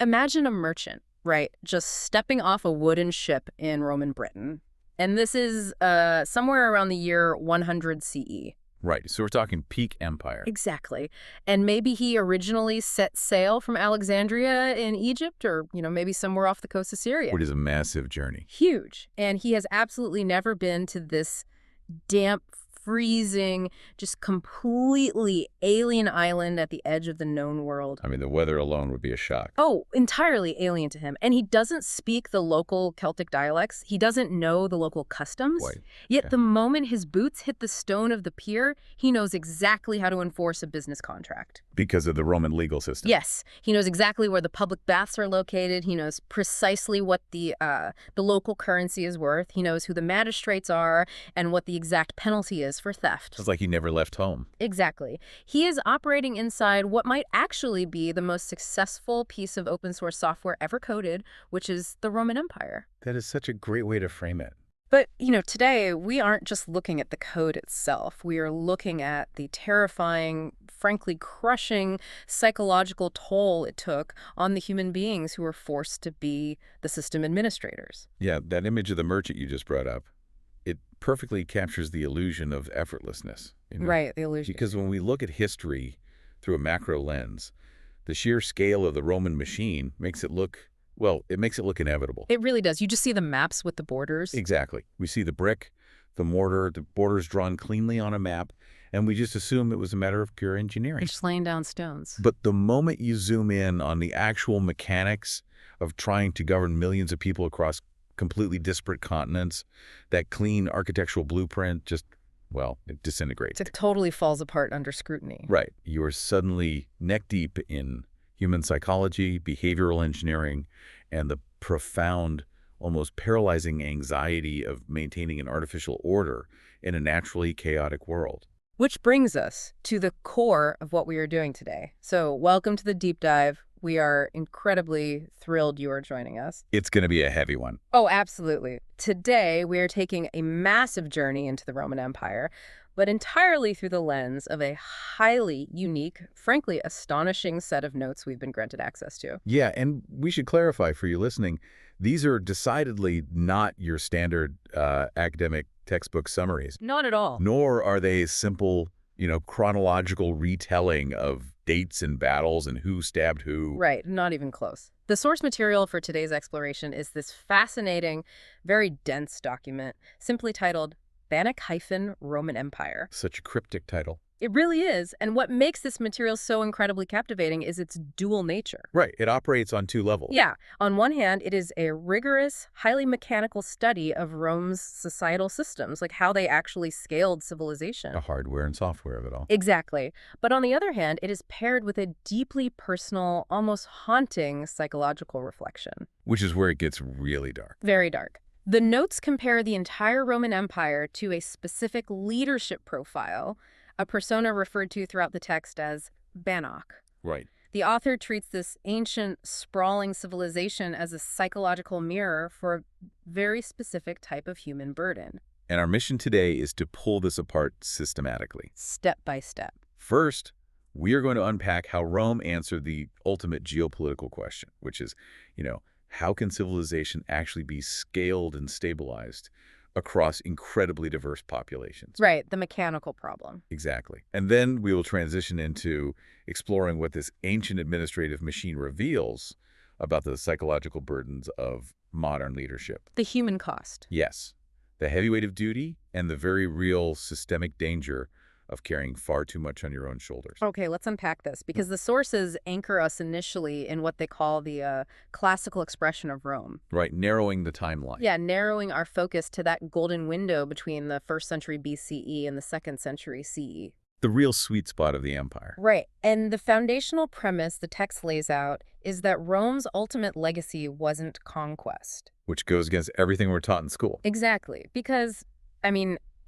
Imagine a merchant, right, just stepping off a wooden ship in Roman Britain. And this is somewhere around the year 100 CE. Right, so we're talking peak empire. Exactly. And maybe he originally set sail from Alexandria in Egypt or, maybe somewhere off the coast of Syria. Which is a massive journey. Huge. And he has absolutely never been to this damp, freezing, just completely alien island at the edge of the known world. I mean, the weather alone would be a shock. Oh, entirely alien to him. And he doesn't speak the local Celtic dialects. He doesn't know the local customs. Boy. Yet Yeah. the moment his boots hit the stone of the pier, he knows exactly how to enforce a business contract. Because of the Roman legal system. Yes. He knows exactly where the public baths are located. He knows precisely what the local currency is worth. He knows who the magistrates are and what the exact penalty is for theft. It's like he never left home. Exactly. He is operating inside what might actually be the most successful piece of open source software ever coded, which is the Roman Empire. That is such a great way to frame it. But, today we aren't just looking at the code itself. We are looking at the terrifying, frankly crushing psychological toll it took on the human beings who were forced to be the system administrators. Yeah, that image of the merchant you just brought up, it perfectly captures the illusion of effortlessness. Right, the illusion. Because when we look at history through a macro lens, the sheer scale of the Roman machine makes it look, it makes it look inevitable. It really does. You just see the maps with the borders. Exactly. We see the brick, the mortar, the borders drawn cleanly on a map, and we just assume it was a matter of pure engineering. Just laying down stones. But the moment you zoom in on the actual mechanics of trying to govern millions of people across completely disparate continents, that clean architectural blueprint just, it disintegrates. It totally falls apart under scrutiny. Right. You are suddenly neck deep in human psychology, behavioral engineering, and the profound, almost paralyzing anxiety of maintaining an artificial order in a naturally chaotic world. Which brings us to the core of what we are doing today. So welcome to the deep dive. We are incredibly thrilled you are joining us. It's going to be a heavy one. Oh, absolutely. Today, we are taking a massive journey into the Roman Empire, but entirely through the lens of a highly unique, frankly astonishing set of notes we've been granted access to. Yeah, and we should clarify for you listening, these are decidedly not your standard academic textbook summaries. Not at all. Nor are they simple, chronological retelling of dates and battles and who stabbed who. Right, not even close. The source material for today's exploration is this fascinating, very dense document, simply titled Bannock-Roman Empire. Such a cryptic title. It really is, and what makes this material so incredibly captivating is its dual nature. Right, it operates on two levels. Yeah, on one hand, it is a rigorous, highly mechanical study of Rome's societal systems, like how they actually scaled civilization. The hardware and software of it all. Exactly. But on the other hand, it is paired with a deeply personal, almost haunting psychological reflection. Which is where it gets really dark. Very dark. The notes compare the entire Roman Empire to a specific leadership profile, a persona referred to throughout the text as Bannock. Right. The author treats this ancient, sprawling civilization as a psychological mirror for a very specific type of human burden. And our mission today is to pull this apart systematically. Step by step. First, we are going to unpack how Rome answered the ultimate geopolitical question, which is, how can civilization actually be scaled and stabilized across incredibly diverse populations? Right, the mechanical problem. Exactly. And then we will transition into exploring what this ancient administrative machine reveals about the psychological burdens of modern leadership. The human cost. Yes, the heavy weight of duty and the very real systemic danger of carrying far too much on your own shoulders. Okay, let's unpack this, because the sources anchor us initially in what they call the classical expression of Rome. Right, narrowing the timeline. Yeah, narrowing our focus to that golden window between the 1st century BCE and the 2nd century CE. The real sweet spot of the empire. Right, and the foundational premise the text lays out is that Rome's ultimate legacy wasn't conquest. Which goes against everything we're taught in school. Exactly, because,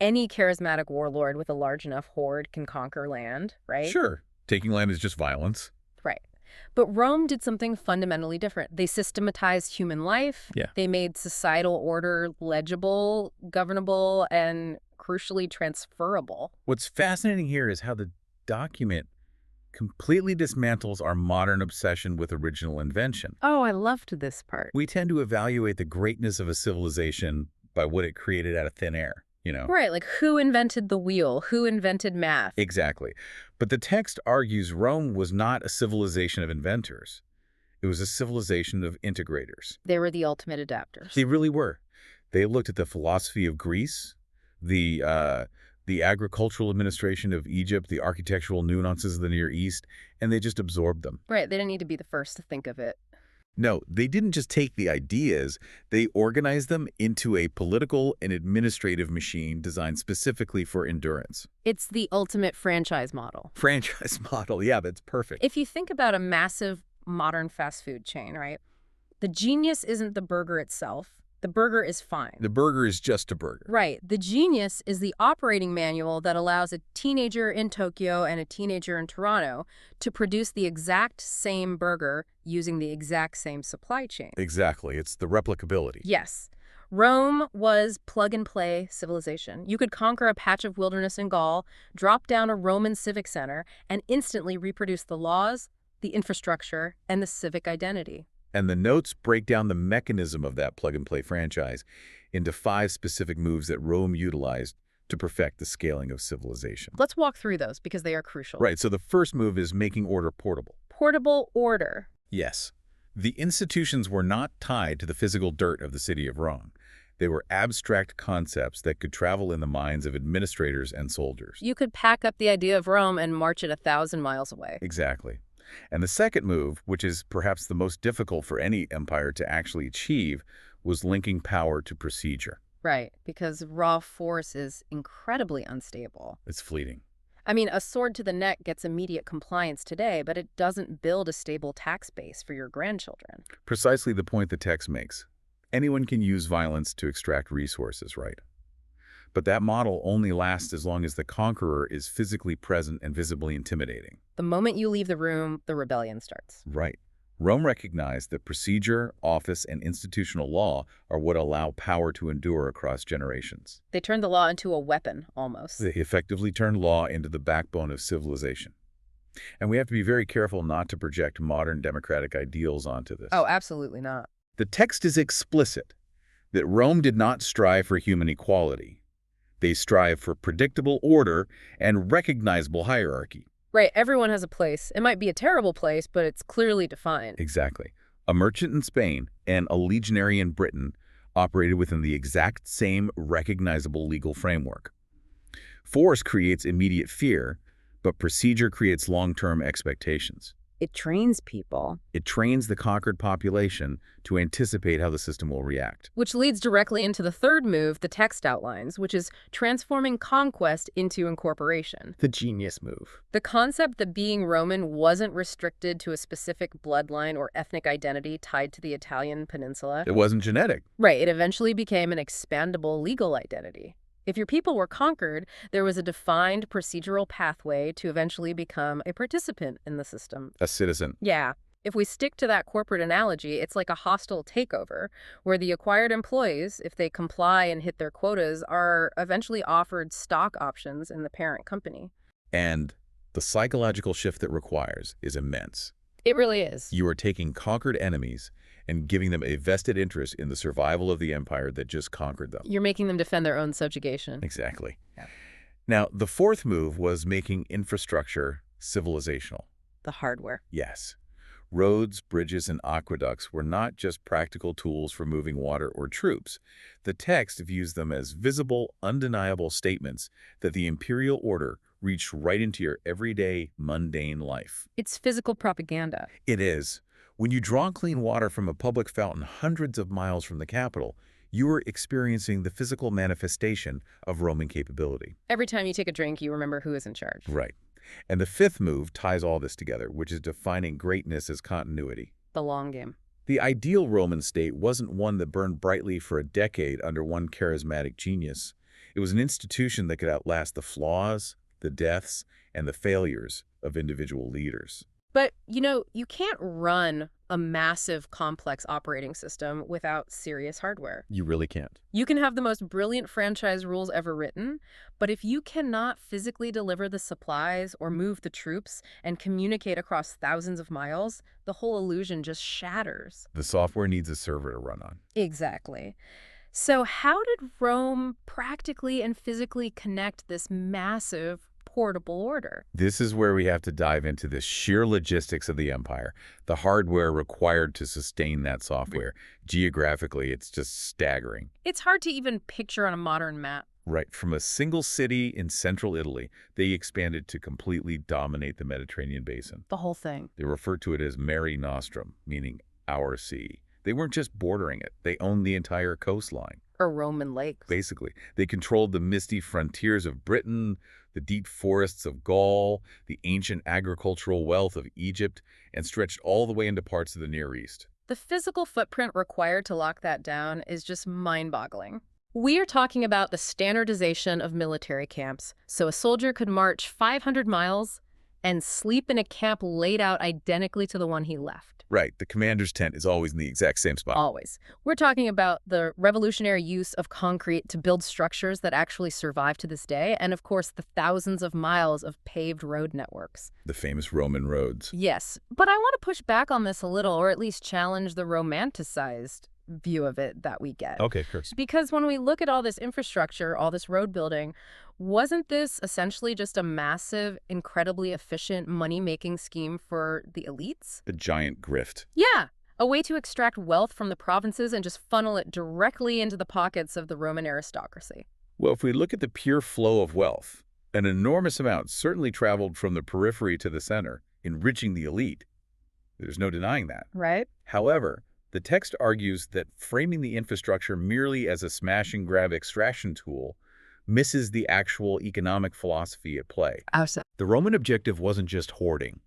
any charismatic warlord with a large enough horde can conquer land, right? Sure. Taking land is just violence. Right. But Rome did something fundamentally different. They systematized human life. Yeah. They made societal order legible, governable, and crucially transferable. What's fascinating here is how the document completely dismantles our modern obsession with original invention. Oh, I loved this part. We tend to evaluate the greatness of a civilization by what it created out of thin air. Right, like who invented the wheel? Who invented math? Exactly. But the text argues Rome was not a civilization of inventors. It was a civilization of integrators. They were the ultimate adapters. They really were. They looked at the philosophy of Greece, the agricultural administration of Egypt, the architectural nuances of the Near East, and they just absorbed them. Right, they didn't need to be the first to think of it. No, they didn't just take the ideas, they organized them into a political and administrative machine designed specifically for endurance. It's the ultimate franchise model. Franchise model, yeah, that's perfect. If you think about a massive modern fast food chain, right? The genius isn't the burger itself. The burger is fine. The burger is just a burger. Right. The genius is the operating manual that allows a teenager in Tokyo and a teenager in Toronto to produce the exact same burger using the exact same supply chain. Exactly. It's the replicability. Yes. Rome was plug-and-play civilization. You could conquer a patch of wilderness in Gaul, drop down a Roman civic center, and instantly reproduce the laws, the infrastructure, and the civic identity. And the notes break down the mechanism of that plug-and-play franchise into 5 specific moves that Rome utilized to perfect the scaling of civilization. Let's walk through those because they are crucial. Right, so the first move is making order portable. Portable order. Yes. The institutions were not tied to the physical dirt of the city of Rome. They were abstract concepts that could travel in the minds of administrators and soldiers. You could pack up the idea of Rome and march it 1,000 miles away. Exactly. And the second move, which is perhaps the most difficult for any empire to actually achieve, was linking power to procedure. Right, because raw force is incredibly unstable. It's fleeting. I mean, a sword to the neck gets immediate compliance today, but it doesn't build a stable tax base for your grandchildren. Precisely the point the text makes. Anyone can use violence to extract resources, right? But that model only lasts as long as the conqueror is physically present and visibly intimidating. The moment you leave the room, the rebellion starts. Right. Rome recognized that procedure, office, and institutional law are what allow power to endure across generations. They turned the law into a weapon, almost. They effectively turned law into the backbone of civilization. And we have to be very careful not to project modern democratic ideals onto this. Oh, absolutely not. The text is explicit that Rome did not strive for human equality. They strive for predictable order and recognizable hierarchy. Right, everyone has a place. It might be a terrible place, but it's clearly defined. Exactly. A merchant in Spain and a legionary in Britain operated within the exact same recognizable legal framework. Force creates immediate fear, but procedure creates long-term expectations. It trains people. It trains the conquered population to anticipate how the system will react. Which leads directly into the third move the text outlines, which is transforming conquest into incorporation. The genius move. The concept that being Roman wasn't restricted to a specific bloodline or ethnic identity tied to the Italian peninsula. It wasn't genetic. Right, it eventually became an expandable legal identity. If your people were conquered, there was a defined procedural pathway to eventually become a participant in the system. A citizen. Yeah. If we stick to that corporate analogy, it's like a hostile takeover, where the acquired employees, if they comply and hit their quotas, are eventually offered stock options in the parent company. And the psychological shift that requires is immense. It really is. You are taking conquered enemies and giving them a vested interest in the survival of the empire that just conquered them. You're making them defend their own subjugation. Exactly. Yeah. Now, the fourth move was making infrastructure civilizational. The hardware. Yes. Roads, bridges, and aqueducts were not just practical tools for moving water or troops. The text views them as visible, undeniable statements that the imperial order reached right into your everyday, mundane life. It's physical propaganda. It is. When you draw clean water from a public fountain hundreds of miles from the capital, you are experiencing the physical manifestation of Roman capability. Every time you take a drink, you remember who is in charge. Right. And the fifth move ties all this together, which is defining greatness as continuity. The long game. The ideal Roman state wasn't one that burned brightly for a decade under one charismatic genius. It was an institution that could outlast the flaws, the deaths, and the failures of individual leaders. But, you can't run a massive, complex operating system without serious hardware. You really can't. You can have the most brilliant franchise rules ever written, but if you cannot physically deliver the supplies or move the troops and communicate across thousands of miles, the whole illusion just shatters. The software needs a server to run on. Exactly. So how did Rome practically and physically connect this massive portable order? This is where we have to dive into the sheer logistics of the empire, the hardware required to sustain that software. Geographically, it's just staggering. It's hard to even picture on a modern map. Right, from a single city in central Italy, they expanded to completely dominate the Mediterranean basin. The whole thing. They referred to it as Mare Nostrum, meaning our sea. They weren't just bordering it, they owned the entire coastline. Or Roman lakes. Basically, they controlled the misty frontiers of Britain, the deep forests of Gaul, the ancient agricultural wealth of Egypt, and stretched all the way into parts of the Near East. The physical footprint required to lock that down is just mind-boggling. We are talking about the standardization of military camps, so a soldier could march 500 miles and sleep in a camp laid out identically to the one he left. Right, the commander's tent is always in the exact same spot. Always. We're talking about the revolutionary use of concrete to build structures that actually survive to this day, and of course the thousands of miles of paved road networks. The famous Roman roads. Yes, but I want to push back on this a little, or at least challenge the romanticized view of it that we get. Okay, sure. Because when we look at all this infrastructure, all this road building, wasn't this essentially just a massive, incredibly efficient money-making scheme for the elites? The giant grift. Yeah, a way to extract wealth from the provinces and just funnel it directly into the pockets of the Roman aristocracy. Well, if we look at the pure flow of wealth, an enormous amount certainly traveled from the periphery to the center, enriching the elite. There's no denying that. Right? However, the text argues that framing the infrastructure merely as a smash-and-grab extraction tool misses the actual economic philosophy at play. Awesome. The Roman objective wasn't just hoarding.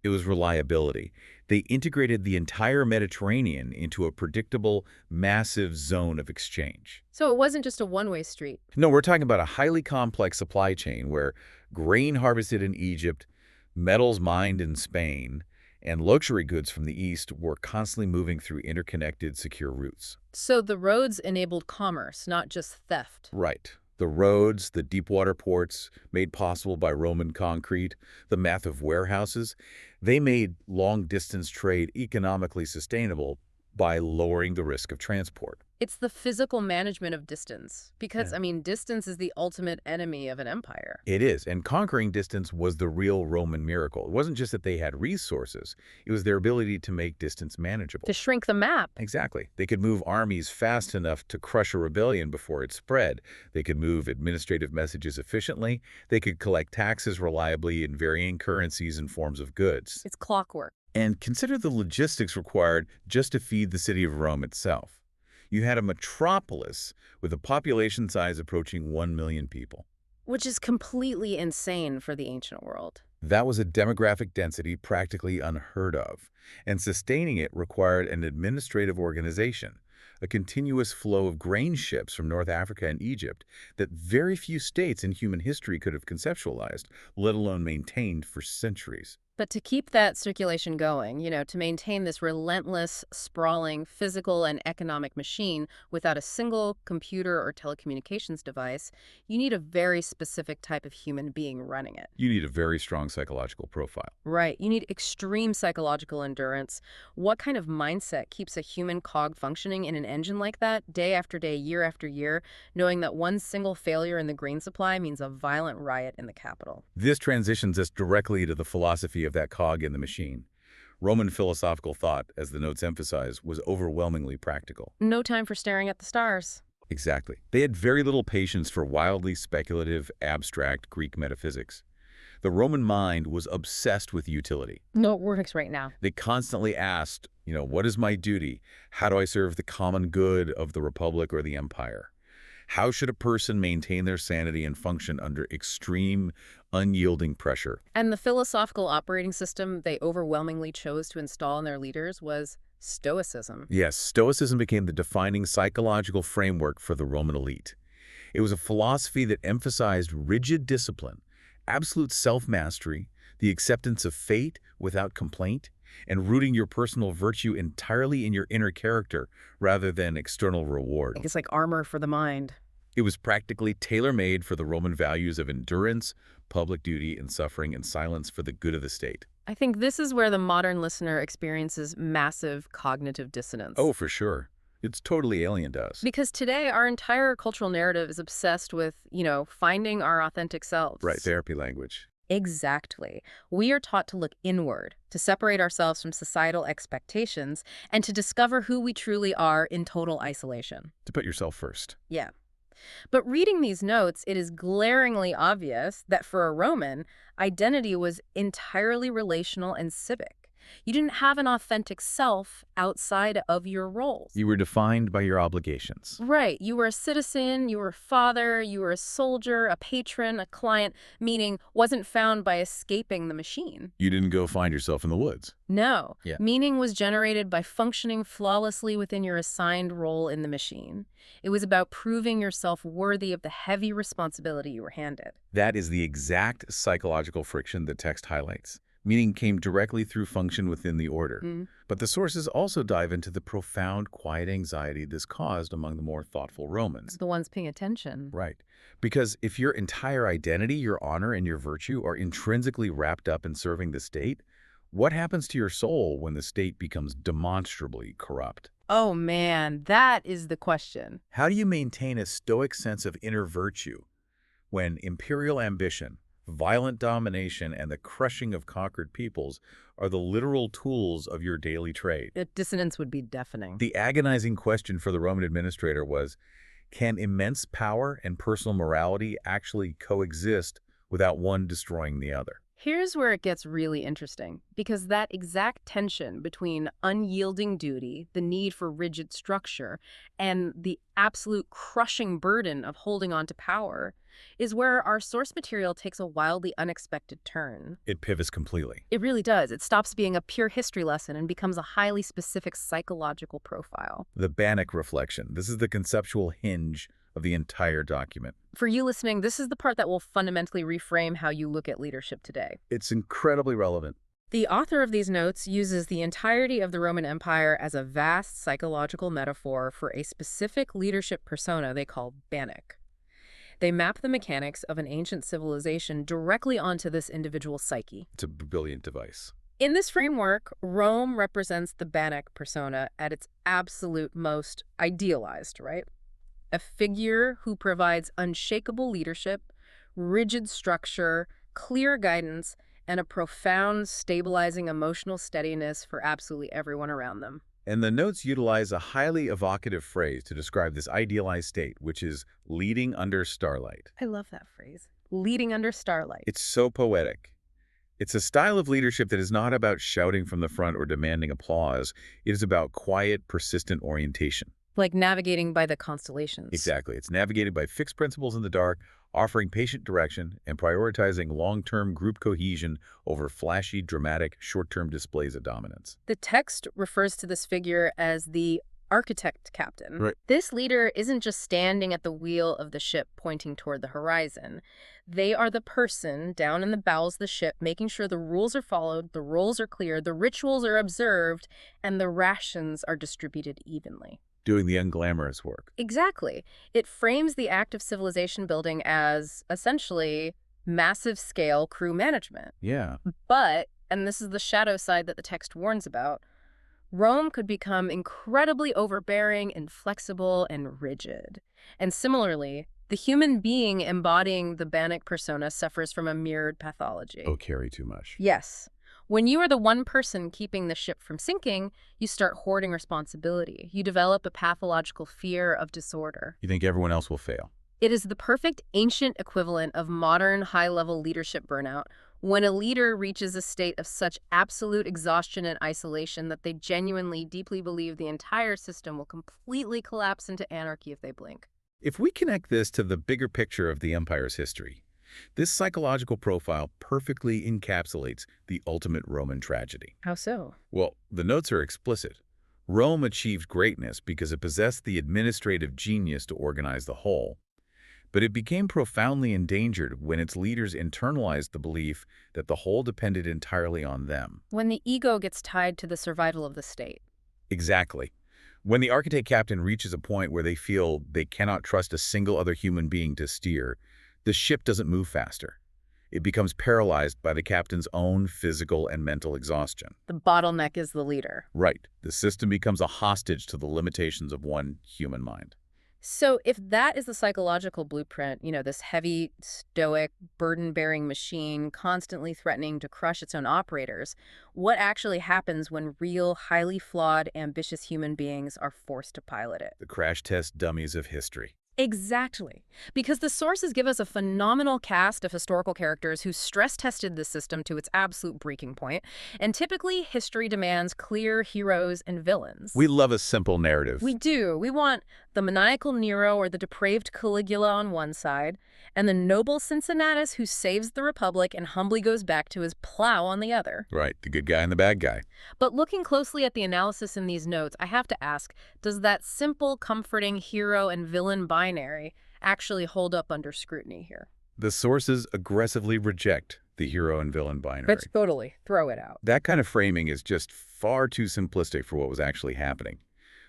It was reliability. They integrated the entire Mediterranean into a predictable, massive zone of exchange. So it wasn't just a one-way street. No, we're talking about a highly complex supply chain where grain harvested in Egypt, metals mined in Spain, and luxury goods from the East were constantly moving through interconnected, secure routes. So the roads enabled commerce, not just theft. Right. The roads, the deep-water ports, made possible by Roman concrete, the massive warehouses, they made long-distance trade economically sustainable by lowering the risk of transport. It's the physical management of distance. Because, Yeah. Distance is the ultimate enemy of an empire. It is, and conquering distance was the real Roman miracle. It wasn't just that they had resources, it was their ability to make distance manageable. To shrink the map. Exactly. They could move armies fast enough to crush a rebellion before it spread. They could move administrative messages efficiently. They could collect taxes reliably in varying currencies and forms of goods. It's clockwork. And consider the logistics required just to feed the city of Rome itself. You had a metropolis with a population size approaching 1 million people. Which is completely insane for the ancient world. That was a demographic density practically unheard of, and sustaining it required an administrative organization, a continuous flow of grain ships from North Africa and Egypt that very few states in human history could have conceptualized, let alone maintained for centuries. But to keep that circulation going, to maintain this relentless, sprawling physical and economic machine without a single computer or telecommunications device, you need a very specific type of human being running it. You need a very strong psychological profile. Right. You need extreme psychological endurance. What kind of mindset keeps a human cog functioning in an engine like that, day after day, year after year, knowing that one single failure in the grain supply means a violent riot in the capital? This transitions us directly to the philosophy of that cog in the machine. Roman philosophical thought, as the notes emphasize, was overwhelmingly practical. No time for staring at the stars. Exactly. They had very little patience for wildly speculative, abstract Greek metaphysics. The Roman mind was obsessed with utility. No, it works right now. They constantly asked, what is my duty? How do I serve the common good of the republic or the empire? How should a person maintain their sanity and function under extreme, unyielding pressure? And the philosophical operating system they overwhelmingly chose to install in their leaders was Stoicism. Yes, Stoicism became the defining psychological framework for the Roman elite. It was a philosophy that emphasized rigid discipline, absolute self-mastery, the acceptance of fate without complaint, and rooting your personal virtue entirely in your inner character rather than external reward. It's like armor for the mind. It was practically tailor-made for the Roman values of endurance, public duty, and suffering and silence for the good of the state. I think this is where the modern listener experiences massive cognitive dissonance. Oh, for sure. It's totally alien to us. Because today, our entire cultural narrative is obsessed with, finding our authentic selves. Right, therapy language. Exactly. We are taught to look inward, to separate ourselves from societal expectations, and to discover who we truly are in total isolation. To put yourself first. Yeah. But reading these notes, it is glaringly obvious that for a Roman, identity was entirely relational and civic. You didn't have an authentic self outside of your roles. You were defined by your obligations. Right. You were a citizen, you were a father, you were a soldier, a patron, a client, meaning wasn't found by escaping the machine. You didn't go find yourself in the woods. No. Yeah. Meaning was generated by functioning flawlessly within your assigned role in the machine. It was about proving yourself worthy of the heavy responsibility you were handed. That is the exact psychological friction the text highlights. Meaning came directly through function within the order. But the sources also dive into the profound, quiet anxiety this caused among the more thoughtful Romans. The ones paying attention. Right. Because if your entire identity, your honor, and your virtue are intrinsically wrapped up in serving the state, what happens to your soul when the state becomes demonstrably corrupt? Oh man, that is the question. How do you maintain a stoic sense of inner virtue when imperial ambition, violent domination, and the crushing of conquered peoples are the literal tools of your daily trade? The dissonance would be deafening. The agonizing question for the Roman administrator was, can immense power and personal morality actually coexist without one destroying the other? Here's where it gets really interesting, because that exact tension between unyielding duty, the need for rigid structure, and the absolute crushing burden of holding on to power is where our source material takes a wildly unexpected turn. It pivots completely. It really does. It stops being a pure history lesson and becomes a highly specific psychological profile. The Bannock reflection. This is the conceptual hinge of the entire document. For you listening, this is the part that will fundamentally reframe how you look at leadership today. It's incredibly relevant. The author of these notes uses the entirety of the Roman Empire as a vast psychological metaphor for a specific leadership persona they call Bannock. They map the mechanics of an ancient civilization directly onto this individual psyche. It's a brilliant device. In this framework, Rome represents the Bannock persona at its absolute most idealized, right? A figure who provides unshakable leadership, rigid structure, clear guidance, and a profound, stabilizing emotional steadiness for absolutely everyone around them. And the notes utilize a highly evocative phrase to describe this idealized state, which is leading under starlight. I love that phrase. Leading under starlight. It's so poetic. It's a style of leadership that is not about shouting from the front or demanding applause. It is about quiet, persistent orientation. Like navigating by the constellations. Exactly. It's navigated by fixed principles in the dark, offering patient direction, and prioritizing long-term group cohesion over flashy, dramatic, short-term displays of dominance. The text refers to this figure as the architect captain. Right. This leader isn't just standing at the wheel of the ship pointing toward the horizon. They are the person down in the bowels of the ship, making sure the rules are followed, the roles are clear, the rituals are observed, and the rations are distributed evenly. Doing the unglamorous work. Exactly. It frames the act of civilization building as essentially massive-scale crew management. Yeah. But, and this is the shadow side that the text warns about, Rome could become incredibly overbearing, inflexible, and rigid. And similarly, the human being embodying the Bannock persona suffers from a mirrored pathology. Oh, carry too much. Yes. When you are the one person keeping the ship from sinking, you start hoarding responsibility. You develop a pathological fear of disorder. You think everyone else will fail. It is the perfect ancient equivalent of modern high-level leadership burnout, when a leader reaches a state of such absolute exhaustion and isolation that they genuinely, deeply believe the entire system will completely collapse into anarchy if they blink. If we connect this to the bigger picture of the empire's history, this psychological profile perfectly encapsulates the ultimate Roman tragedy. How so? Well, the notes are explicit. Rome achieved greatness because it possessed the administrative genius to organize the whole. But it became profoundly endangered when its leaders internalized the belief that the whole depended entirely on them. When the ego gets tied to the survival of the state. Exactly. When the architect captain reaches a point where they feel they cannot trust a single other human being to steer, the ship doesn't move faster. It becomes paralyzed by the captain's own physical and mental exhaustion. The bottleneck is the leader. Right. The system becomes a hostage to the limitations of one human mind. So if that is the psychological blueprint, this heavy, stoic, burden-bearing machine constantly threatening to crush its own operators, what actually happens when real, highly flawed, ambitious human beings are forced to pilot it? The crash test dummies of history. Exactly. Because the sources give us a phenomenal cast of historical characters who stress-tested the system to its absolute breaking point, and typically history demands clear heroes and villains. We love a simple narrative. We do. We want the maniacal Nero or the depraved Caligula on one side, and the noble Cincinnatus who saves the Republic and humbly goes back to his plow on the other. Right, the good guy and the bad guy. But looking closely at the analysis in these notes, I have to ask, does that simple, comforting hero and villain binary actually hold up under scrutiny here? The sources aggressively reject the hero and villain binary. Let's totally throw it out. That kind of framing is just far too simplistic for what was actually happening.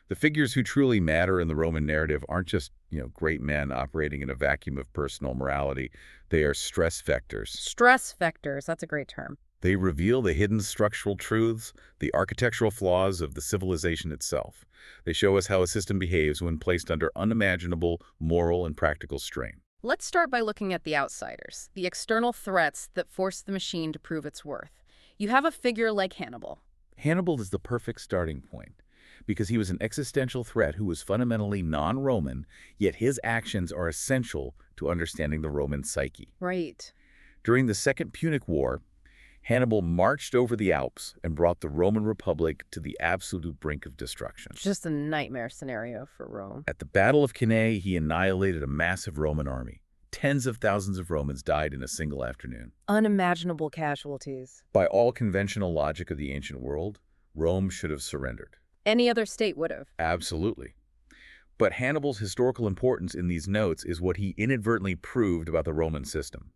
The figures who truly matter in the Roman narrative aren't just, great men operating in a vacuum of personal morality. They are stress vectors. Stress vectors, that's a great term. They reveal the hidden structural truths, the architectural flaws of the civilization itself. They show us how a system behaves when placed under unimaginable moral and practical strain. Let's start by looking at the outsiders, the external threats that force the machine to prove its worth. You have a figure like Hannibal. Hannibal is the perfect starting point, because he was an existential threat who was fundamentally non-Roman, yet his actions are essential to understanding the Roman psyche. Right. During the Second Punic War, Hannibal marched over the Alps and brought the Roman Republic to the absolute brink of destruction. Just a nightmare scenario for Rome. At the Battle of Cannae, he annihilated a massive Roman army. Tens of thousands of Romans died in a single afternoon. Unimaginable casualties. By all conventional logic of the ancient world, Rome should have surrendered. Any other state would have. Absolutely. But Hannibal's historical importance in these notes is what he inadvertently proved about the Roman system.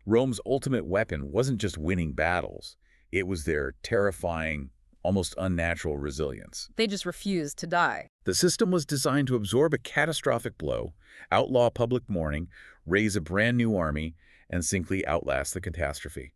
Rome's ultimate weapon wasn't just winning battles. It was their terrifying, almost unnatural resilience. They just refused to die. The system was designed to absorb a catastrophic blow, outlaw public mourning, raise a brand new army, and simply outlast the catastrophe.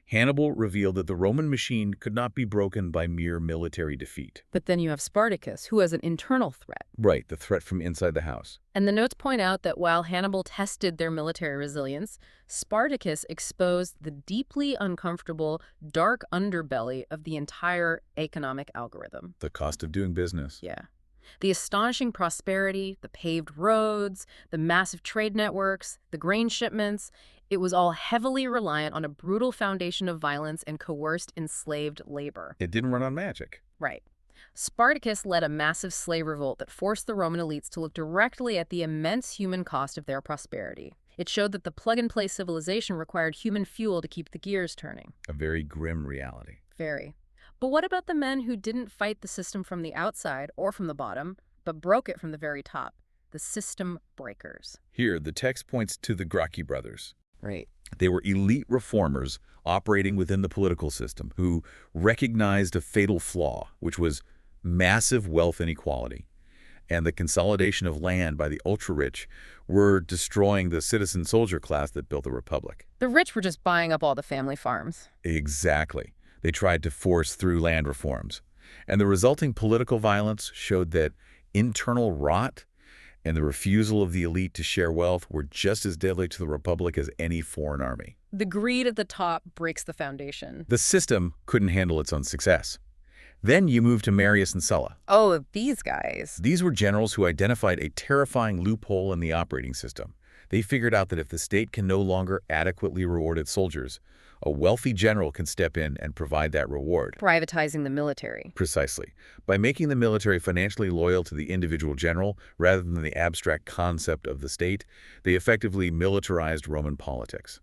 Hannibal revealed that the Roman machine could not be broken by mere military defeat. But then you have Spartacus, who has an internal threat. Right, the threat from inside the house. And the notes point out that while Hannibal tested their military resilience, Spartacus exposed the deeply uncomfortable, dark underbelly of the entire economic algorithm. The cost of doing business. Yeah. The astonishing prosperity, the paved roads, the massive trade networks, the grain shipments, it was all heavily reliant on a brutal foundation of violence and coerced enslaved labor. It didn't run on magic. Right. Spartacus led a massive slave revolt that forced the Roman elites to look directly at the immense human cost of their prosperity. It showed that the plug-and-play civilization required human fuel to keep the gears turning. A very grim reality. Very. But what about the men who didn't fight the system from the outside or from the bottom, but broke it from the very top? The system breakers. Here, the text points to the Gracchi brothers. Right. They were elite reformers operating within the political system who recognized a fatal flaw, which was massive wealth inequality, and the consolidation of land by the ultra-rich were destroying the citizen-soldier class that built the republic. The rich were just buying up all the family farms. Exactly. They tried to force through land reforms. And the resulting political violence showed that internal rot and the refusal of the elite to share wealth were just as deadly to the republic as any foreign army. The greed at the top breaks the foundation. The system couldn't handle its own success. Then you move to Marius and Sulla. Oh, these guys. These were generals who identified a terrifying loophole in the operating system. They figured out that if the state can no longer adequately reward its soldiers, a wealthy general can step in and provide that reward. Privatizing the military. Precisely. By making the military financially loyal to the individual general rather than the abstract concept of the state, they effectively militarized Roman politics.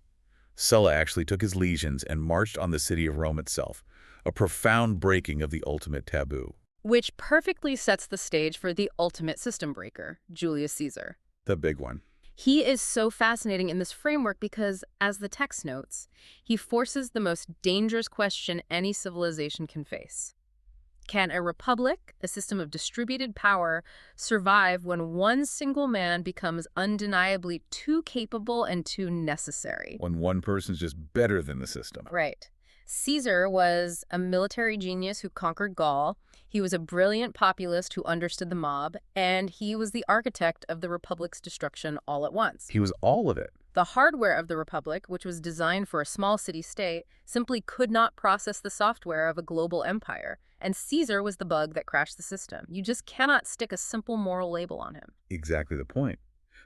Sulla actually took his legions and marched on the city of Rome itself, a profound breaking of the ultimate taboo. Which perfectly sets the stage for the ultimate system breaker, Julius Caesar. The big one. He is so fascinating in this framework because, as the text notes, he forces the most dangerous question any civilization can face. Can a republic, a system of distributed power, survive when one single man becomes undeniably too capable and too necessary? When one person's just better than the system. Right. Caesar was a military genius who conquered Gaul. He was a brilliant populist who understood the mob, and he was the architect of the Republic's destruction all at once. He was all of it. The hardware of the Republic, which was designed for a small city-state, simply could not process the software of a global empire, and Caesar was the bug that crashed the system. You just cannot stick a simple moral label on him. Exactly the point.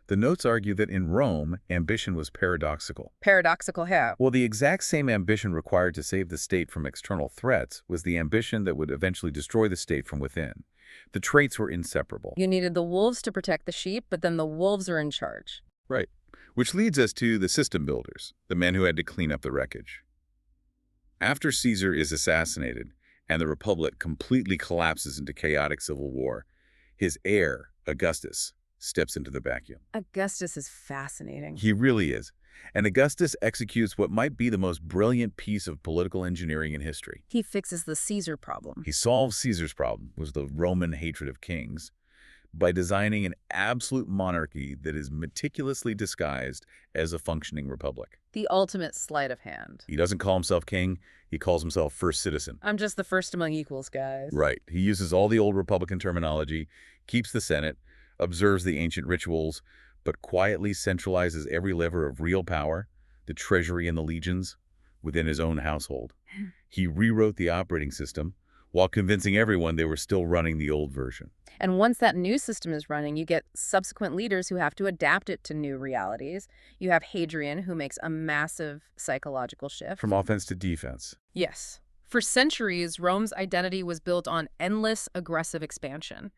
The notes argue that in Rome, ambition was paradoxical. Paradoxical how? Well, the exact same ambition required to save the state from external threats was the ambition that would eventually destroy the state from within. The traits were inseparable. You needed the wolves to protect the sheep, but then the wolves are in charge. Right. Which leads us to the system builders, the men who had to clean up the wreckage. After Caesar is assassinated and the Republic completely collapses into chaotic civil war, his heir, Augustus, steps into the vacuum. Augustus is fascinating. He really is. And Augustus executes what might be the most brilliant piece of political engineering in history. He fixes the Caesar problem. He solves Caesar's problem, was the Roman hatred of kings, by designing an absolute monarchy that is meticulously disguised as a functioning republic. The ultimate sleight of hand. He doesn't call himself king, he calls himself first citizen. I'm just the first among equals, guys. Right. He uses all the old Republican terminology, keeps the Senate, observes the ancient rituals, but quietly centralizes every lever of real power, the treasury and the legions, within his own household. He rewrote the operating system while convincing everyone they were still running the old version. And once that new system is running, you get subsequent leaders who have to adapt it to new realities. You have Hadrian, who makes a massive psychological shift. From offense to defense. Yes. For centuries, Rome's identity was built on endless, aggressive expansion.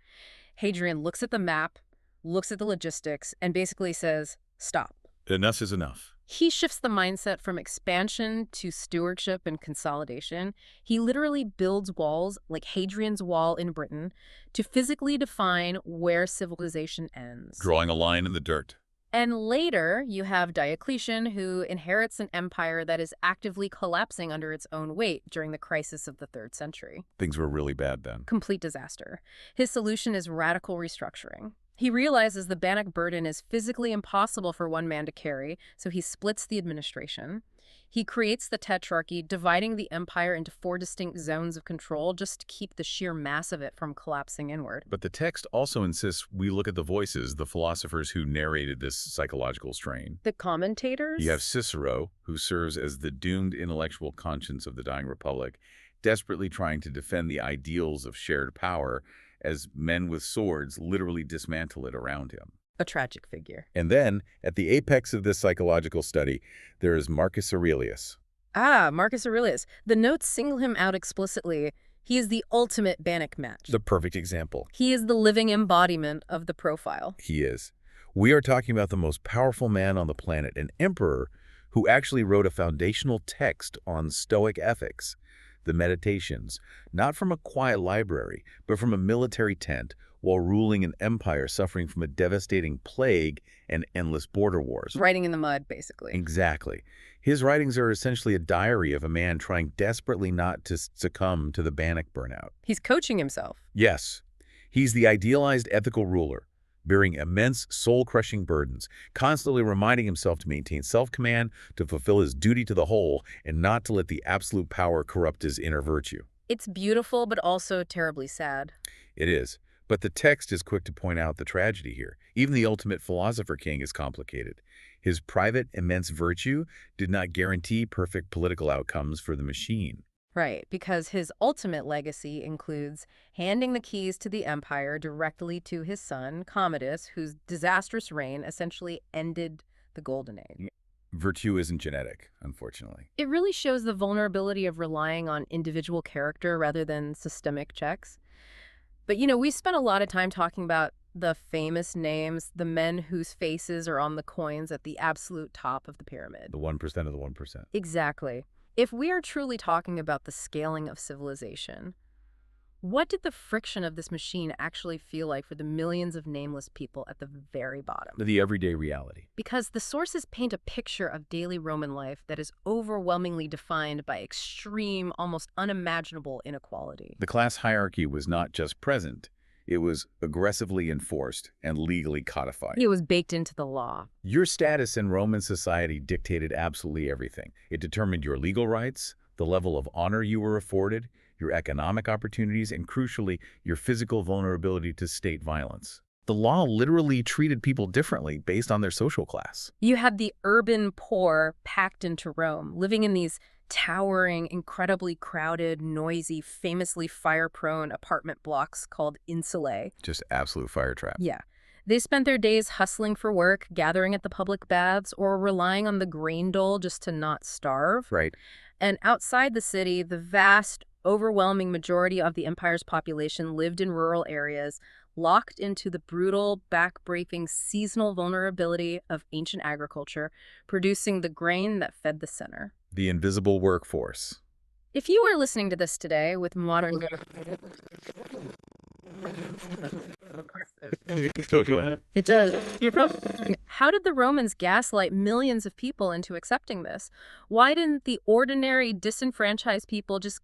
Hadrian looks at the map, looks at the logistics, and basically says, stop. Enough is enough. He shifts the mindset from expansion to stewardship and consolidation. He literally builds walls, like Hadrian's Wall in Britain, to physically define where civilization ends. Drawing a line in the dirt. And later, you have Diocletian, who inherits an empire that is actively collapsing under its own weight during the crisis of the 3rd century. Things were really bad then. Complete disaster. His solution is radical restructuring. He realizes the Bannock burden is physically impossible for one man to carry, so he splits the administration. He creates the tetrarchy, dividing the empire into 4 distinct zones of control just to keep the sheer mass of it from collapsing inward. But the text also insists we look at the voices, the philosophers who narrated this psychological strain. The commentators? You have Cicero, who serves as the doomed intellectual conscience of the dying republic, desperately trying to defend the ideals of shared power as men with swords literally dismantle it around him. A tragic figure. And then, at the apex of this psychological study, there is Marcus Aurelius. Ah, Marcus Aurelius. The notes single him out explicitly. He is the ultimate Bannock match. The perfect example. He is the living embodiment of the profile. He is. We are talking about the most powerful man on the planet, an emperor who actually wrote a foundational text on Stoic ethics, the Meditations, not from a quiet library, but from a military tent, while ruling an empire suffering from a devastating plague and endless border wars. Writing in the mud, basically. Exactly. His writings are essentially a diary of a man trying desperately not to succumb to the Bannock burnout. He's coaching himself. Yes. He's the idealized ethical ruler, bearing immense soul-crushing burdens, constantly reminding himself to maintain self-command, to fulfill his duty to the whole, and not to let the absolute power corrupt his inner virtue. It's beautiful, but also terribly sad. It is. But the text is quick to point out the tragedy here. Even the ultimate philosopher king is complicated. His private, immense virtue did not guarantee perfect political outcomes for the machine. Right, because his ultimate legacy includes handing the keys to the empire directly to his son, Commodus, whose disastrous reign essentially ended the Golden Age. Virtue isn't genetic, unfortunately. It really shows the vulnerability of relying on individual character rather than systemic checks. But, we spent a lot of time talking about the famous names, the men whose faces are on the coins at the absolute top of the pyramid. The 1% of the 1%. Exactly. If we are truly talking about the scaling of civilization, What did the friction of this machine actually feel like for the millions of nameless people at the very bottom? The everyday reality. Because the sources paint a picture of daily Roman life that is overwhelmingly defined by extreme, almost unimaginable inequality. The class hierarchy was not just present, it was aggressively enforced and legally codified. It was baked into the law. Your status in Roman society dictated absolutely everything. It determined your legal rights, the level of honor you were afforded, your economic opportunities, and crucially, your physical vulnerability to state violence. The law literally treated people differently based on their social class. You had the urban poor packed into Rome, living in these towering, incredibly crowded, noisy, famously fire-prone apartment blocks called insulae. Just absolute fire trap. Yeah. They spent their days hustling for work, gathering at the public baths, or relying on the grain dole just to not starve. Right. And outside the city, the vast, overwhelming majority of the empire's population lived in rural areas, locked into the brutal, back-breaking seasonal vulnerability of ancient agriculture, producing the grain that fed the center. The invisible workforce. If you were listening to this today with modern... It does. How did the Romans gaslight millions of people into accepting this? Why didn't the ordinary, disenfranchised people just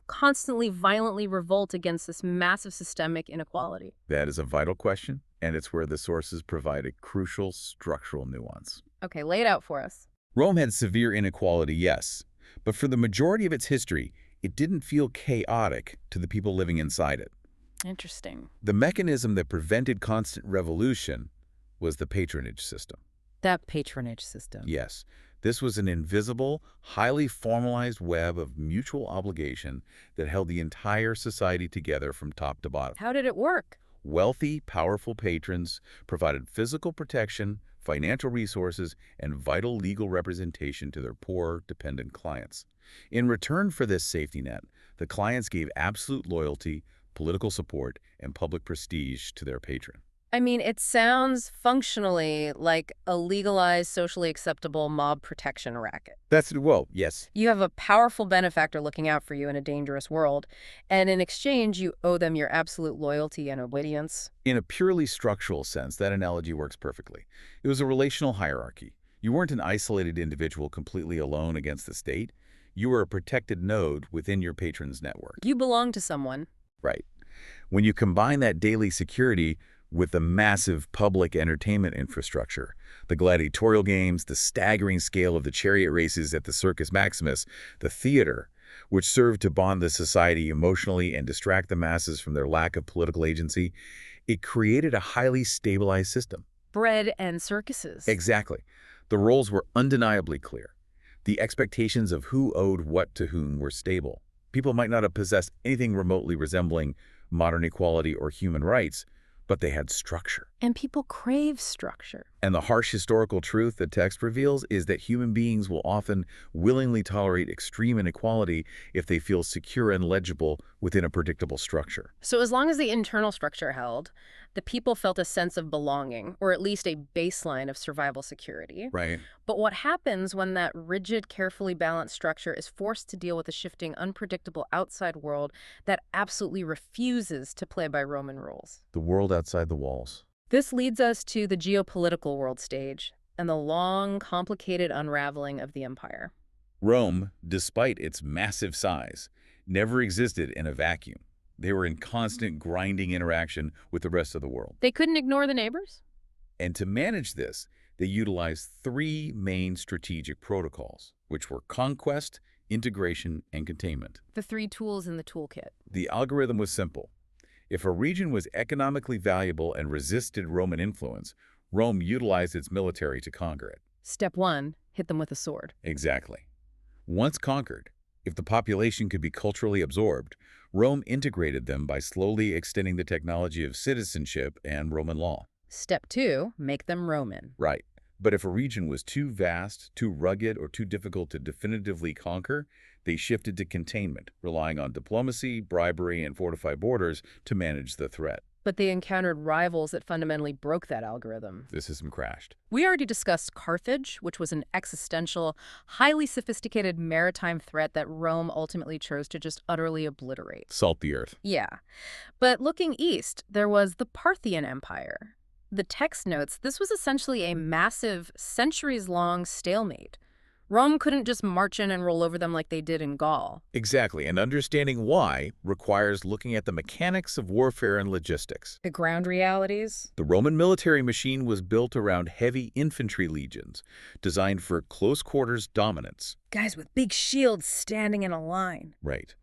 constantly violently revolt against this massive systemic inequality? That is a vital question, and it's where the sources provide a crucial structural nuance. Okay, lay it out for us. Rome had severe inequality, yes, but for the majority of its history, it didn't feel chaotic to the people living inside it. Interesting. The mechanism that prevented constant revolution was the patronage system. That patronage system. Yes, this was an invisible, highly formalized web of mutual obligation that held the entire society together from top to bottom. How did it work? Wealthy, powerful patrons provided physical protection, financial resources, and vital legal representation to their poor, dependent clients. In return for this safety net, the clients gave absolute loyalty, political support, and public prestige to their patron. I mean, it sounds functionally like a legalized, socially acceptable mob protection racket. Yes. You have a powerful benefactor looking out for you in a dangerous world, and in exchange, you owe them your absolute loyalty and obedience. In a purely structural sense, that analogy works perfectly. It was a relational hierarchy. You weren't an isolated individual completely alone against the state. You were a protected node within your patron's network. You belong to someone. Right. When you combine that daily security with the massive public entertainment infrastructure, the gladiatorial games, the staggering scale of the chariot races at the Circus Maximus, the theater, which served to bond the society emotionally and distract the masses from their lack of political agency, it created a highly stabilized system. Bread and circuses. Exactly. The roles were undeniably clear. The expectations of who owed what to whom were stable. People might not have possessed anything remotely resembling modern equality or human rights, but they had structure. And people crave structure. And the harsh historical truth the text reveals is that human beings will often willingly tolerate extreme inequality if they feel secure and legible within a predictable structure. So as long as the internal structure held, the people felt a sense of belonging, or at least a baseline of survival security. Right. But what happens when that rigid, carefully balanced structure is forced to deal with a shifting, unpredictable outside world that absolutely refuses to play by Roman rules? The world outside the walls. This leads us to the geopolitical world stage and the long, complicated unraveling of the empire. Rome, despite its massive size, never existed in a vacuum. They were in constant grinding interaction with the rest of the world. They couldn't ignore the neighbors? And to manage this, they utilized three main strategic protocols, which were conquest, integration, and containment. The three tools in the toolkit. The algorithm was simple. If a region was economically valuable and resisted Roman influence, Rome utilized its military to conquer it. Step 1, hit them with a sword. Exactly. Once conquered, if the population could be culturally absorbed, Rome integrated them by slowly extending the technology of citizenship and Roman law. Step 2, make them Roman. Right. But if a region was too vast, too rugged, or too difficult to definitively conquer, they shifted to containment, relying on diplomacy, bribery, and fortified borders to manage the threat. But they encountered rivals that fundamentally broke that algorithm. The system crashed. We already discussed Carthage, which was an existential, highly sophisticated maritime threat that Rome ultimately chose to just utterly obliterate. Salt the earth. Yeah. But looking east, there was the Parthian Empire. The text notes this was essentially a massive, centuries-long stalemate. Rome couldn't just march in and roll over them like they did in Gaul. Exactly, and understanding why requires looking at the mechanics of warfare and logistics. The ground realities? The Roman military machine was built around heavy infantry legions, designed for close-quarters dominance. Guys with big shields standing in a line. Right.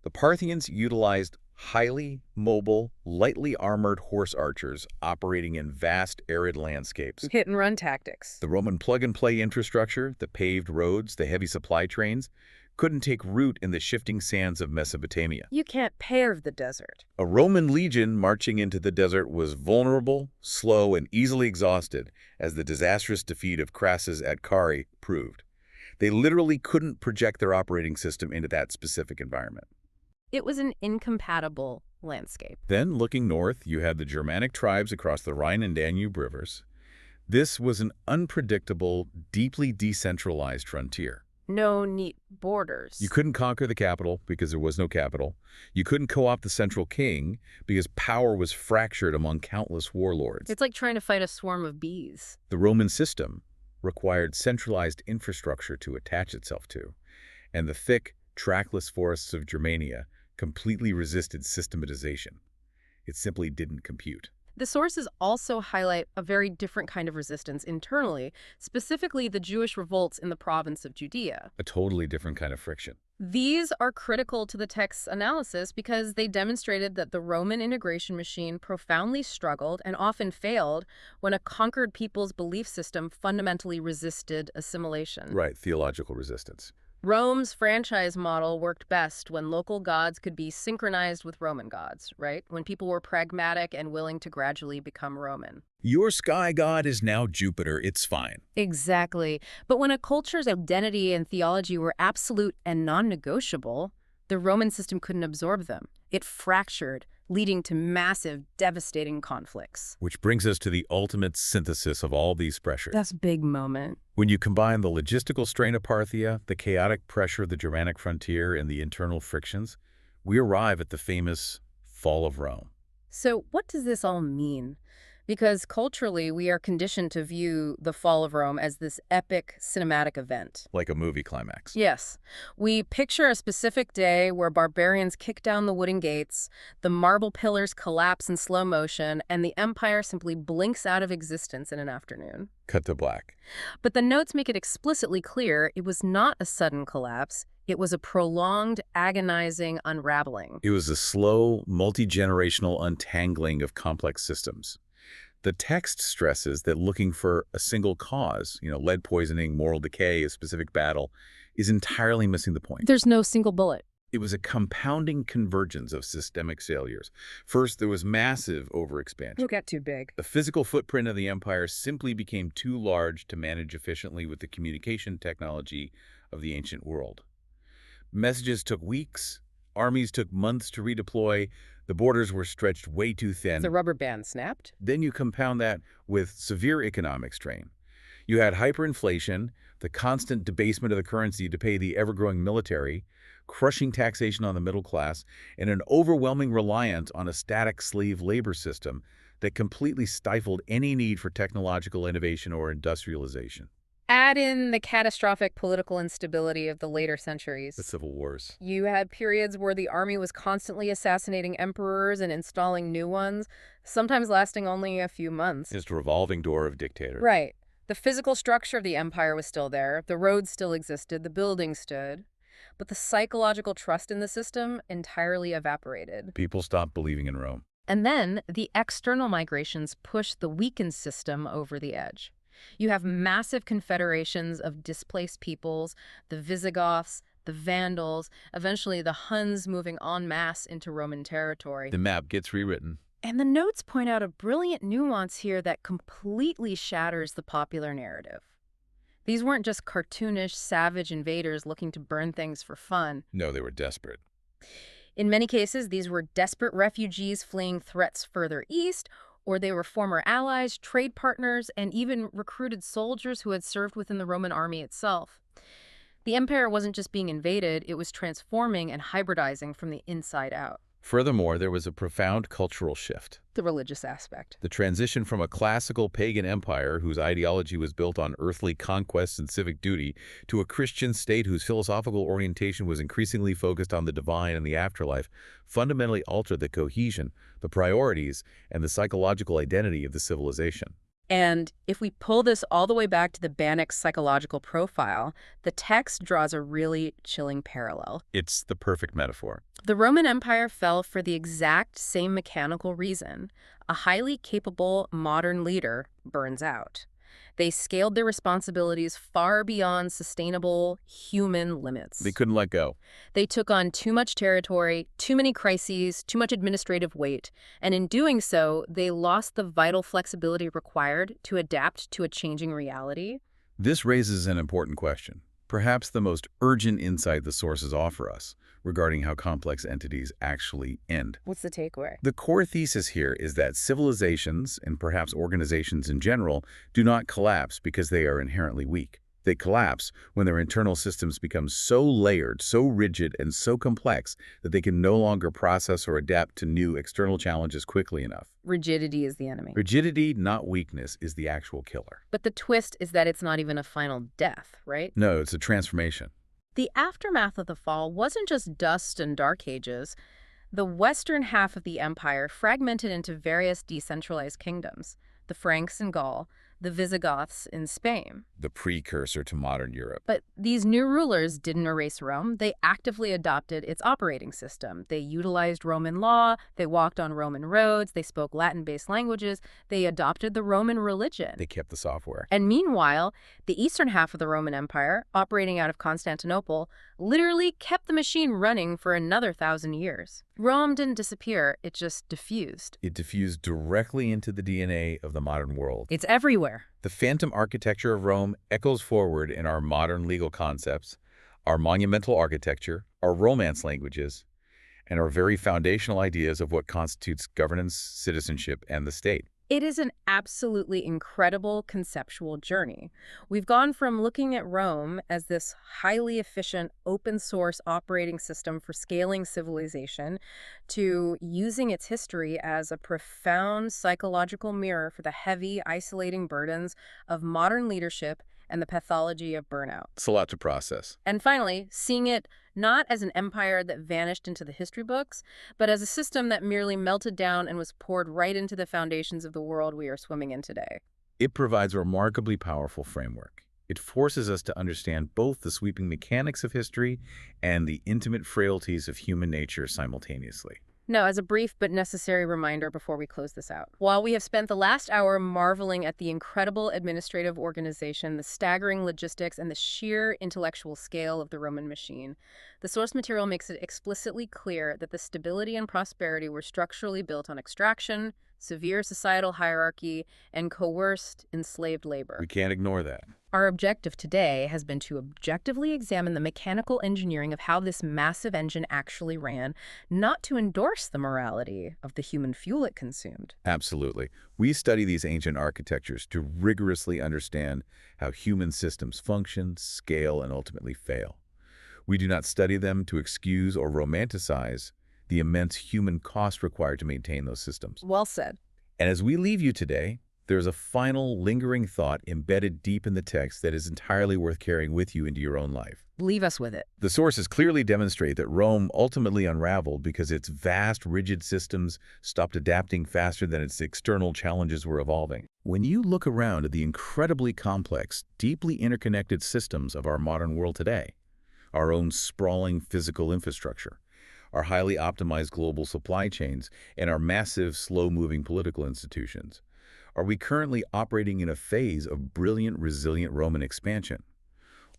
The Parthians utilized highly mobile, lightly armored horse archers operating in vast, arid landscapes. Hit-and-run tactics. The Roman plug-and-play infrastructure, the paved roads, the heavy supply trains, couldn't take root in the shifting sands of Mesopotamia. You can't pave the desert. A Roman legion marching into the desert was vulnerable, slow, and easily exhausted, as the disastrous defeat of Crassus at Carrhae proved. They literally couldn't project their operating system into that specific environment. It was an incompatible landscape. Then, looking north, you had the Germanic tribes across the Rhine and Danube rivers. This was an unpredictable, deeply decentralized frontier. No neat borders. You couldn't conquer the capital because there was no capital. You couldn't co-opt the central king because power was fractured among countless warlords. It's like trying to fight a swarm of bees. The Roman system required centralized infrastructure to attach itself to, and the thick, trackless forests of Germania completely resisted systematization. It simply didn't compute. The sources also highlight a very different kind of resistance internally, specifically the Jewish revolts in the province of Judea. A totally different kind of friction. These are critical to the text's analysis because they demonstrated that the Roman integration machine profoundly struggled and often failed when a conquered people's belief system fundamentally resisted assimilation. Right, theological resistance. Rome's franchise model worked best when local gods could be synchronized with Roman gods, right? When people were pragmatic and willing to gradually become Roman. Your sky god is now Jupiter, it's fine. Exactly. But when a culture's identity and theology were absolute and non-negotiable, the Roman system couldn't absorb them. It fractured, leading to massive, devastating conflicts. Which brings us to the ultimate synthesis of all these pressures. That's a big moment. When you combine the logistical strain of Parthia, the chaotic pressure of the Germanic frontier, and the internal frictions, we arrive at the famous fall of Rome. So what does this all mean? Because culturally, we are conditioned to view the fall of Rome as this epic cinematic event. Like a movie climax. Yes. We picture a specific day where barbarians kick down the wooden gates, the marble pillars collapse in slow motion, and the empire simply blinks out of existence in an afternoon. Cut to black. But the notes make it explicitly clear it was not a sudden collapse. It was a prolonged, agonizing unraveling. It was a slow, multi-generational untangling of complex systems. The text stresses that looking for a single cause, lead poisoning, moral decay, a specific battle, is entirely missing the point. There's no single bullet. It was a compounding convergence of systemic failures. First, there was massive overexpansion. Who got too big? The physical footprint of the empire simply became too large to manage efficiently with the communication technology of the ancient world. Messages took weeks, armies took months to redeploy, the borders were stretched way too thin. The rubber band snapped? Then you compound that with severe economic strain. You had hyperinflation, the constant debasement of the currency to pay the ever-growing military, crushing taxation on the middle class, and an overwhelming reliance on a static slave labor system that completely stifled any need for technological innovation or industrialization. Add in the catastrophic political instability of the later centuries. The civil wars. You had periods where the army was constantly assassinating emperors and installing new ones, sometimes lasting only a few months. Just a revolving door of dictators. Right. The physical structure of the empire was still there, the roads still existed, the buildings stood, but the psychological trust in the system entirely evaporated. People stopped believing in Rome. And then the external migrations pushed the weakened system over the edge. You have massive confederations of displaced peoples, the Visigoths, the Vandals, eventually the Huns moving en masse into Roman territory. The map gets rewritten. And the notes point out a brilliant nuance here that completely shatters the popular narrative. These weren't just cartoonish, savage invaders looking to burn things for fun. No, they were desperate. In many cases, these were desperate refugees fleeing threats further east, or they were former allies, trade partners, and even recruited soldiers who had served within the Roman army itself. The empire wasn't just being invaded, it was transforming and hybridizing from the inside out. Furthermore, there was a profound cultural shift. The religious aspect. The transition from a classical pagan empire whose ideology was built on earthly conquests and civic duty to a Christian state whose philosophical orientation was increasingly focused on the divine and the afterlife fundamentally altered the cohesion, the priorities, and the psychological identity of the civilization. And if we pull this all the way back to the Bannock psychological profile, the text draws a really chilling parallel. It's the perfect metaphor. The Roman Empire fell for the exact same mechanical reason. A highly capable modern leader burns out. They scaled their responsibilities far beyond sustainable human limits. They couldn't let go. They took on too much territory, too many crises, too much administrative weight, and in doing so, they lost the vital flexibility required to adapt to a changing reality. This raises an important question, perhaps the most urgent insight the sources offer us regarding how complex entities actually end. What's the takeaway? The core thesis here is that civilizations, and perhaps organizations in general, do not collapse because they are inherently weak. They collapse when their internal systems become so layered, so rigid, and so complex that they can no longer process or adapt to new external challenges quickly enough. Rigidity is the enemy. Rigidity, not weakness, is the actual killer. But the twist is that it's not even a final death, right? No, it's a transformation. The aftermath of the fall wasn't just dust and dark ages. The western half of the empire fragmented into various decentralized kingdoms, the Franks in Gaul, the Visigoths in Spain. The precursor to modern Europe. But these new rulers didn't erase Rome. They actively adopted its operating system. They utilized Roman law, they walked on Roman roads, they spoke Latin-based languages, they adopted the Roman religion. They kept the software. And meanwhile, the eastern half of the Roman Empire, operating out of Constantinople, literally kept the machine running for another 1,000 years. Rome didn't disappear, it just diffused. It diffused directly into the DNA of the modern world. It's everywhere. The phantom architecture of Rome echoes forward in our modern legal concepts, our monumental architecture, our Romance languages, and our very foundational ideas of what constitutes governance, citizenship, and the state. It is an absolutely incredible conceptual journey. We've gone from looking at Rome as this highly efficient, open-source operating system for scaling civilization to using its history as a profound psychological mirror for the heavy, isolating burdens of modern leadership and the pathology of burnout. It's a lot to process. And finally, seeing it not as an empire that vanished into the history books, but as a system that merely melted down and was poured right into the foundations of the world we are swimming in today. It provides a remarkably powerful framework. It forces us to understand both the sweeping mechanics of history and the intimate frailties of human nature simultaneously. Now, as a brief but necessary reminder before we close this out, while we have spent the last hour marveling at the incredible administrative organization, the staggering logistics, and the sheer intellectual scale of the Roman machine, the source material makes it explicitly clear that the stability and prosperity were structurally built on extraction, severe societal hierarchy, and coerced, enslaved labor. We can't ignore that. Our objective today has been to objectively examine the mechanical engineering of how this massive engine actually ran, not to endorse the morality of the human fuel it consumed. Absolutely. We study these ancient architectures to rigorously understand how human systems function, scale, and ultimately fail. We do not study them to excuse or romanticize the immense human cost required to maintain those systems. Well said. And as we leave you today, there's a final lingering thought embedded deep in the text that is entirely worth carrying with you into your own life. Leave us with it. The sources clearly demonstrate that Rome ultimately unraveled because its vast, rigid systems stopped adapting faster than its external challenges were evolving. When you look around at the incredibly complex, deeply interconnected systems of our modern world today, our own sprawling physical infrastructure, our highly optimized global supply chains, and our massive, slow-moving political institutions, are we currently operating in a phase of brilliant, resilient Roman expansion?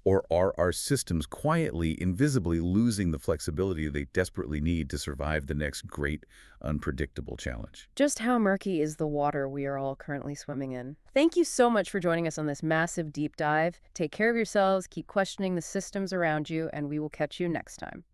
Or are our systems quietly, invisibly losing the flexibility they desperately need to survive the next great, unpredictable challenge? Just how murky is the water we are all currently swimming in? Thank you so much for joining us on this massive deep dive. Take care of yourselves, keep questioning the systems around you, and we will catch you next time.